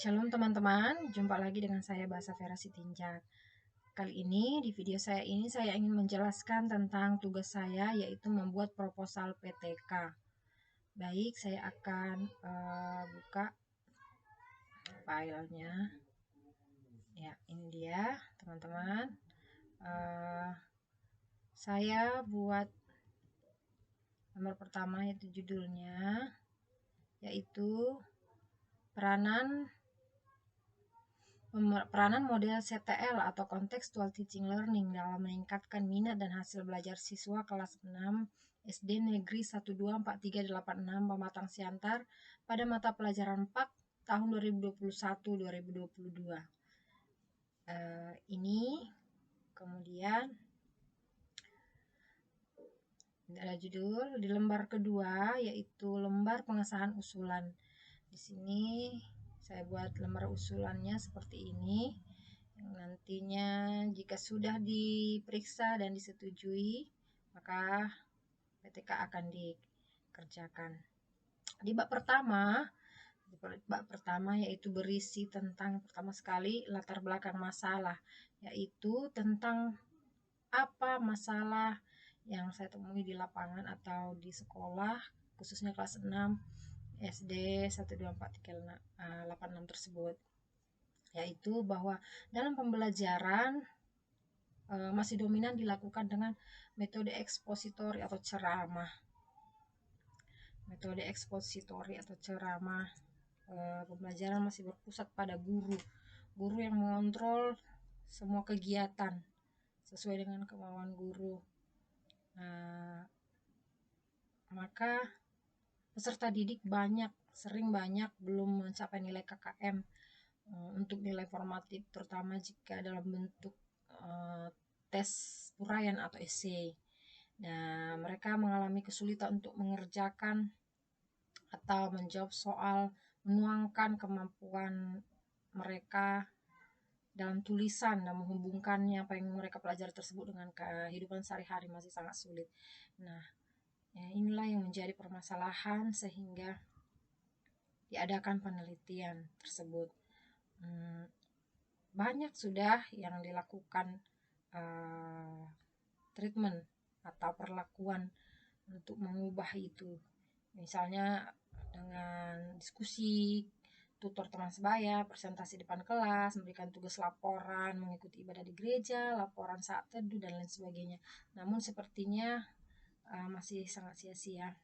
Shalom teman-teman, jumpa lagi dengan saya Bahasa Vera Sitinjak. Kali ini di video saya ini saya ingin menjelaskan tentang tugas saya yaitu membuat proposal PTK. Baik, saya akan buka filenya. Ya, ini dia teman-teman. Saya buat nomor pertama yaitu judulnya, yaitu peranan model CTL atau Contextual Teaching Learning dalam meningkatkan minat dan hasil belajar siswa kelas 6 SD Negeri 124386 Pematang Siantar pada mata pelajaran PAK tahun 2021-2022. Ini kemudian ada judul di lembar kedua yaitu lembar pengesahan usulan. Di sini saya buat lembar usulannya seperti ini. Yang nantinya jika sudah diperiksa dan disetujui, maka PTK akan dikerjakan. Di bab pertama yaitu berisi tentang pertama sekali latar belakang masalah, yaitu tentang apa masalah yang saya temui di lapangan atau di sekolah, khususnya kelas 6 SD 12486 tersebut, yaitu bahwa dalam pembelajaran masih dominan dilakukan dengan metode ekspositori atau ceramah. Metode ekspositori atau ceramah, pembelajaran masih berpusat pada guru yang mengontrol semua kegiatan sesuai dengan kemauan guru. Maka peserta didik sering banyak belum mencapai nilai KKM untuk nilai formatif, terutama jika dalam bentuk tes uraian atau esai. Nah, mereka mengalami kesulitan untuk mengerjakan atau menjawab soal, menuangkan kemampuan mereka dalam tulisan dan menghubungkannya apa yang mereka pelajari tersebut dengan kehidupan sehari-hari masih sangat sulit. Nah, inilah yang menjadi permasalahan sehingga diadakan penelitian tersebut. Banyak sudah yang dilakukan treatment atau perlakuan untuk mengubah itu, misalnya dengan diskusi, tutor teman sebaya, presentasi depan kelas, memberikan tugas laporan, mengikuti ibadah di gereja, laporan saat teduh, dan lain sebagainya. Namun sepertinya masih sangat sia-sia.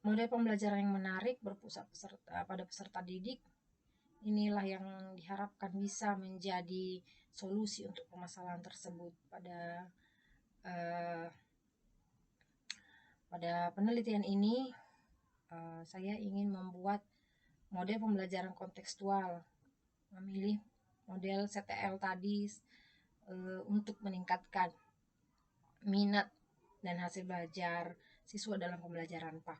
Model pembelajaran yang menarik berpusat pada peserta didik, inilah yang diharapkan bisa menjadi solusi untuk permasalahan tersebut. Pada penelitian ini saya ingin membuat model pembelajaran kontekstual, memilih model CTL tadi untuk meningkatkan minat dan hasil belajar siswa dalam pembelajaran PAK,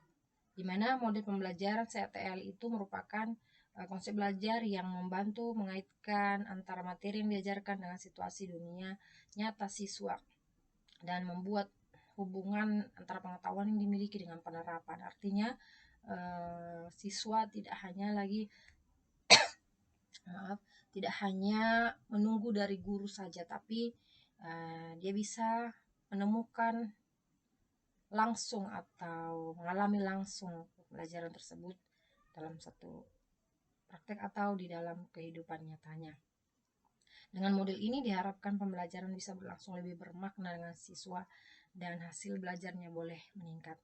di mana model pembelajaran CTL itu merupakan konsep belajar yang membantu mengaitkan antara materi yang diajarkan dengan situasi dunia nyata siswa dan membuat hubungan antara pengetahuan yang dimiliki dengan penerapan. Artinya siswa tidak hanya menunggu dari guru saja, tapi dia bisa menemukan langsung atau mengalami langsung pembelajaran tersebut dalam satu praktek atau di dalam kehidupan nyatanya. Dengan model ini diharapkan pembelajaran bisa berlangsung lebih bermakna dengan siswa dan hasil belajarnya boleh meningkat.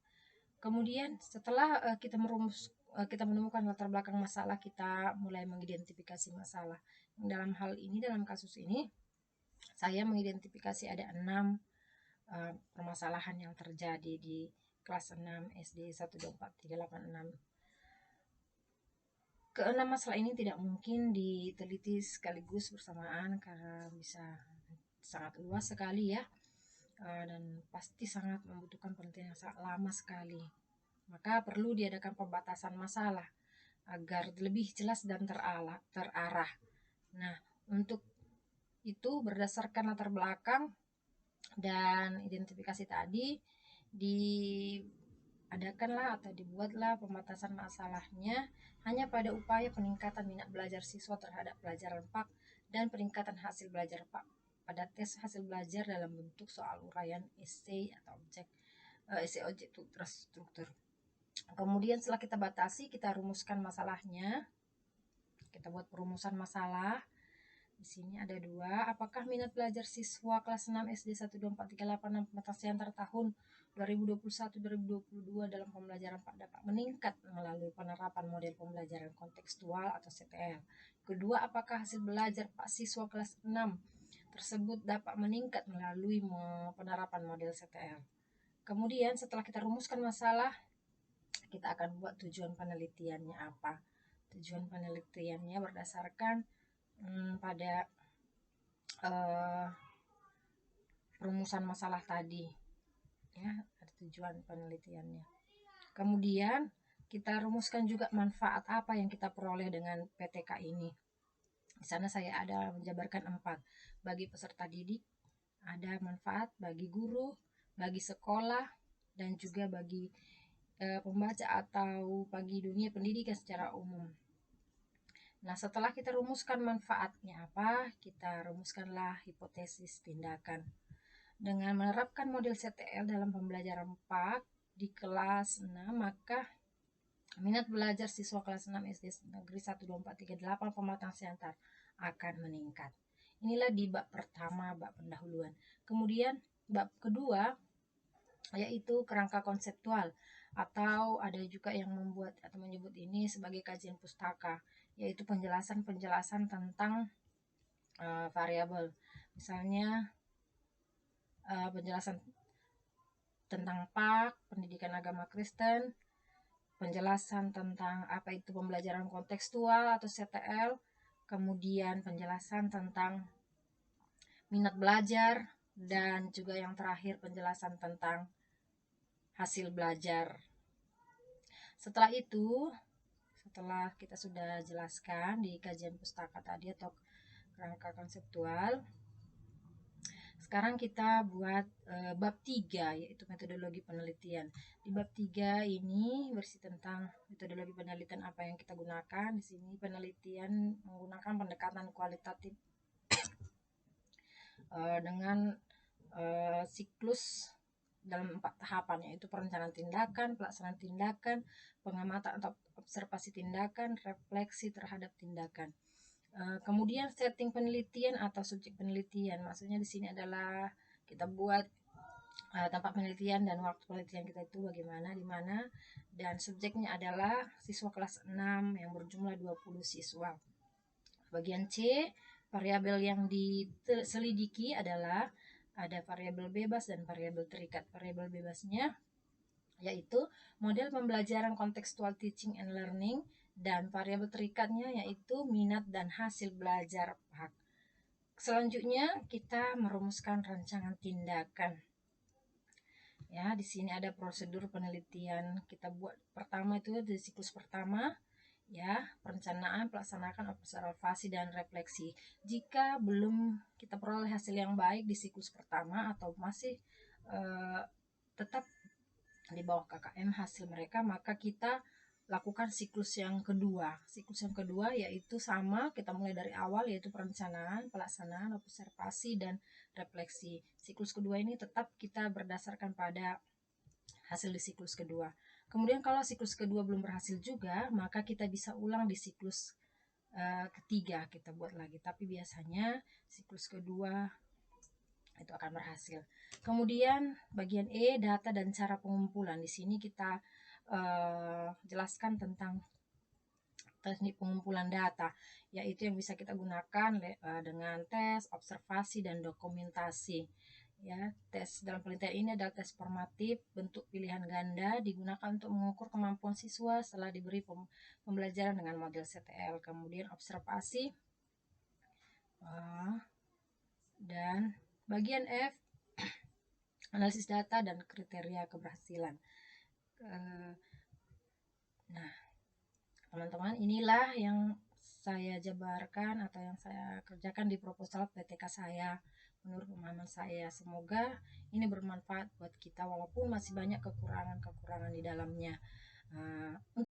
Kemudian setelah kita menemukan latar belakang masalah, kita mulai mengidentifikasi masalah. Dalam kasus ini saya mengidentifikasi ada 6 permasalahan yang terjadi di kelas 6 SD 1244386. Keenam masalah ini tidak mungkin diteliti sekaligus bersamaan karena bisa sangat luas sekali ya, dan pasti sangat membutuhkan penelitian yang sangat lama sekali. Maka perlu diadakan pembatasan masalah agar lebih jelas dan terarah. Nah, untuk itu berdasarkan latar belakang dan identifikasi tadi, adakanlah atau dibuatlah pembatasan masalahnya hanya pada upaya peningkatan minat belajar siswa terhadap pelajaran PAK dan peningkatan hasil belajar PAK pada tes hasil belajar dalam bentuk soal uraian esai atau esai objek terstruktur. Kemudian setelah kita batasi, kita rumuskan masalahnya. Kita buat perumusan masalah. Di sini ada 2. Apakah minat belajar siswa kelas 6 SD 12438 pemetaan siantar tahun 2021-2022 dalam pembelajaran PAK dapat meningkat melalui penerapan model pembelajaran kontekstual atau CTL? Kedua, apakah hasil belajar PAK siswa kelas 6 tersebut dapat meningkat melalui penerapan model CTL? Kemudian setelah kita rumuskan masalah, kita akan buat tujuan penelitiannya apa. Tujuan penelitiannya berdasarkan pada perumusan masalah tadi, ya, ada tujuan penelitiannya. Kemudian kita rumuskan juga manfaat apa yang kita peroleh dengan PTK ini. Di sana saya ada menjabarkan 4. Bagi peserta didik, ada manfaat bagi guru, bagi sekolah, dan juga bagi pembaca atau bagi dunia pendidikan secara umum. Nah, setelah kita rumuskan manfaatnya apa, kita rumuskanlah hipotesis tindakan. Dengan menerapkan model CTL dalam pembelajaran PAK di kelas 6, maka minat belajar siswa kelas 6 SD Negeri 12438 Pematang Siantar akan meningkat. Inilah di bab pertama, bab pendahuluan. Kemudian bab kedua yaitu kerangka konseptual, atau ada juga yang membuat atau menyebut ini sebagai kajian pustaka, yaitu penjelasan-penjelasan tentang variabel. Misalnya penjelasan tentang PAK, pendidikan agama Kristen, penjelasan tentang apa itu pembelajaran kontekstual atau CTL, kemudian penjelasan tentang minat belajar, dan juga yang terakhir penjelasan tentang hasil belajar. Setelah itu, setelah kita sudah jelaskan di kajian pustaka tadi atau kerangka konseptual, sekarang kita buat bab 3, yaitu metodologi penelitian. Di bab 3 ini berisi tentang metodologi penelitian apa yang kita gunakan. Di sini penelitian menggunakan pendekatan kualitatif dengan siklus dalam 4 tahapan, yaitu perencanaan tindakan, pelaksanaan tindakan, pengamatan atau observasi tindakan, refleksi terhadap tindakan. Kemudian setting penelitian atau subjek penelitian, maksudnya di sini adalah kita buat tempat penelitian dan waktu penelitian kita itu bagaimana, di mana, dan subjeknya adalah siswa kelas 6 yang berjumlah 20 siswa. Bagian C, variabel yang diselidiki adalah ada variabel bebas dan variabel terikat. Variabel bebasnya yaitu model pembelajaran kontekstual teaching and learning, dan variabel terikatnya yaitu minat dan hasil belajar PAK. Selanjutnya kita merumuskan rancangan tindakan. Ya, di sini ada prosedur penelitian. Kita buat pertama itu di siklus pertama, ya, perencanaan, pelaksanakan, observasi, dan refleksi. Jika belum kita peroleh hasil yang baik di siklus pertama atau masih tetap di bawah KKM hasil mereka, maka kita lakukan siklus yang kedua. Siklus yang kedua yaitu sama, kita mulai dari awal, yaitu perencanaan, pelaksanaan, observasi, dan refleksi. Siklus kedua ini tetap kita berdasarkan pada hasil di siklus kedua. Kemudian kalau siklus kedua belum berhasil juga, maka kita bisa ulang di siklus ketiga, kita buat lagi. Tapi biasanya siklus kedua itu akan berhasil. Kemudian bagian E, data dan cara pengumpulan. Di sini kita jelaskan tentang teknik pengumpulan data, yaitu yang bisa kita gunakan dengan tes, observasi, dan dokumentasi. Ya, tes dalam penelitian ini adalah tes formatif bentuk pilihan ganda, digunakan untuk mengukur kemampuan siswa setelah diberi pembelajaran dengan model CTL. Kemudian observasi, dan bagian F, analisis data dan kriteria keberhasilan. Nah, teman-teman, inilah yang saya jabarkan atau yang saya kerjakan di proposal PTK saya menurut pemahaman saya. Semoga ini bermanfaat buat kita walaupun masih banyak kekurangan-kekurangan di dalamnya.